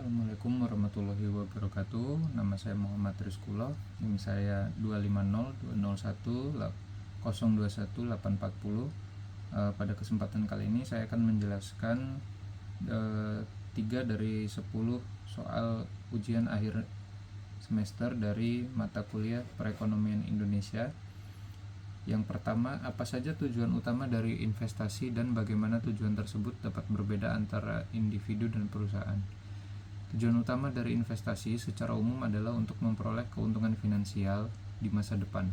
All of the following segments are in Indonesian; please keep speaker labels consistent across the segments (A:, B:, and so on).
A: Assalamualaikum warahmatullahi wabarakatuh. Nama saya Muhammad Rizkulo. NIM saya 2502010218440. Pada kesempatan kali ini saya akan menjelaskan 3 dari 10 soal ujian akhir semester dari mata kuliah Perekonomian Indonesia. Yang pertama, apa saja tujuan utama dari investasi dan bagaimana tujuan tersebut dapat berbeda antara individu dan perusahaan. Tujuan utama dari investasi secara umum adalah untuk memperoleh keuntungan finansial di masa depan,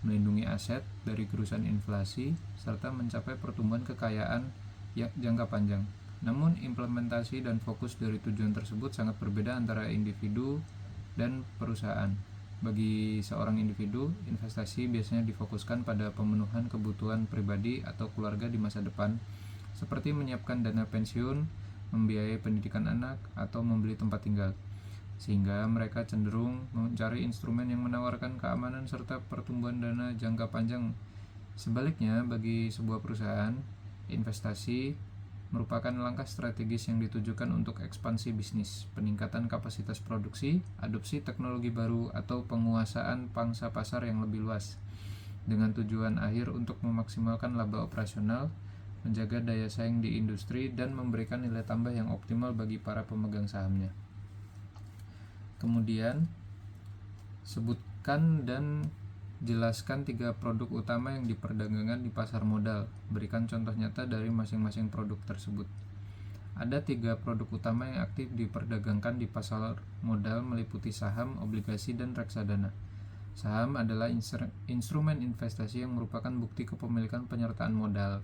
A: melindungi aset dari kerusakan inflasi, serta mencapai pertumbuhan kekayaan yang jangka panjang. Namun, implementasi dan fokus dari tujuan tersebut sangat berbeda antara individu dan perusahaan. Bagi seorang individu, investasi biasanya difokuskan pada pemenuhan kebutuhan pribadi atau keluarga di masa depan, seperti menyiapkan dana pensiun, membiayai pendidikan anak, atau membeli tempat tinggal, sehingga mereka cenderung mencari instrumen yang menawarkan keamanan serta pertumbuhan dana jangka panjang. Sebaliknya, bagi sebuah perusahaan, investasi merupakan langkah strategis yang ditujukan untuk ekspansi bisnis, peningkatan kapasitas produksi, adopsi teknologi baru, atau penguasaan pangsa pasar yang lebih luas, dengan tujuan akhir untuk memaksimalkan laba operasional, menjaga daya saing di industri, dan memberikan nilai tambah yang optimal bagi para pemegang sahamnya. Kemudian, sebutkan dan jelaskan 3 produk utama yang diperdagangkan di pasar modal. Berikan contoh nyata dari masing-masing produk tersebut. Ada 3 produk utama yang aktif diperdagangkan di pasar modal, meliputi saham, obligasi, dan reksadana. Saham adalah instrumen investasi yang merupakan bukti kepemilikan penyertaan modal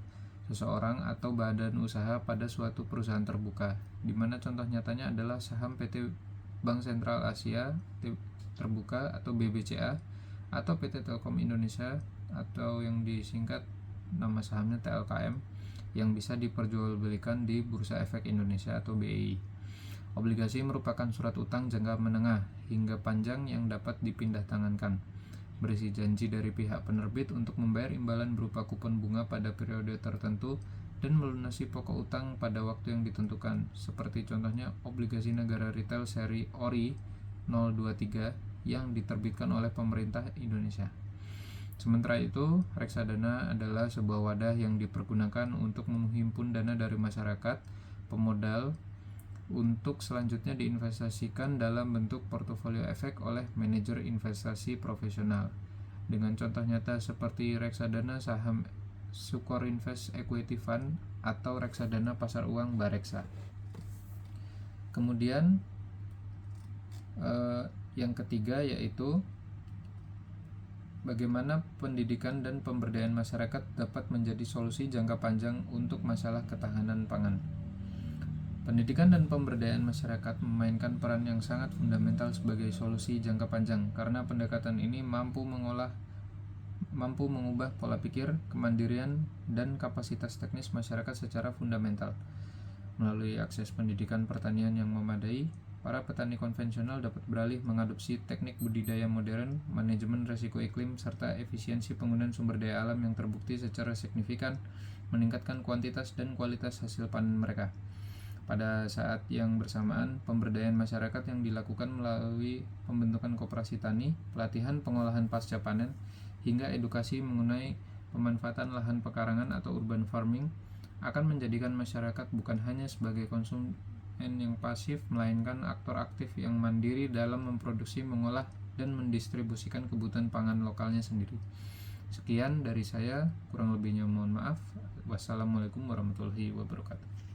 A: seseorang atau badan usaha pada suatu perusahaan terbuka, di mana contoh nyatanya adalah saham PT Bank Sentral Asia Terbuka atau BBCA, atau PT Telkom Indonesia atau yang disingkat nama sahamnya TLKM, yang bisa diperjualbelikan di Bursa Efek Indonesia atau BEI. Obligasi merupakan surat utang jangka menengah hingga panjang yang dapat dipindah tangankan, berisi janji dari pihak penerbit untuk membayar imbalan berupa kupon bunga pada periode tertentu dan melunasi pokok utang pada waktu yang ditentukan, seperti contohnya obligasi negara retail seri ORI 023 yang diterbitkan oleh pemerintah Indonesia. Sementara itu, reksadana adalah sebuah wadah yang dipergunakan untuk menghimpun dana dari masyarakat pemodal untuk selanjutnya diinvestasikan dalam bentuk portofolio efek oleh manajer investasi profesional, dengan contoh nyata seperti reksadana saham Sukorinvest Equity Fund atau reksadana pasar uang Bareksa. Kemudian yang ketiga yaitu bagaimana pendidikan dan pemberdayaan masyarakat dapat menjadi solusi jangka panjang untuk masalah ketahanan pangan. Pendidikan dan pemberdayaan masyarakat memainkan peran yang sangat fundamental sebagai solusi jangka panjang, karena pendekatan ini mampu mengubah pola pikir, kemandirian, dan kapasitas teknis masyarakat secara fundamental. Melalui akses pendidikan pertanian yang memadai, para petani konvensional dapat beralih mengadopsi teknik budidaya modern, manajemen risiko iklim, serta efisiensi penggunaan sumber daya alam yang terbukti secara signifikan meningkatkan kuantitas dan kualitas hasil panen mereka. Pada saat yang bersamaan, pemberdayaan masyarakat yang dilakukan melalui pembentukan koperasi tani, pelatihan pengolahan pasca panen, hingga edukasi mengenai pemanfaatan lahan pekarangan atau urban farming akan menjadikan masyarakat bukan hanya sebagai konsumen yang pasif, melainkan aktor aktif yang mandiri dalam memproduksi, mengolah, dan mendistribusikan kebutuhan pangan lokalnya sendiri. Sekian dari saya, kurang lebihnya mohon maaf. Wassalamualaikum warahmatullahi wabarakatuh.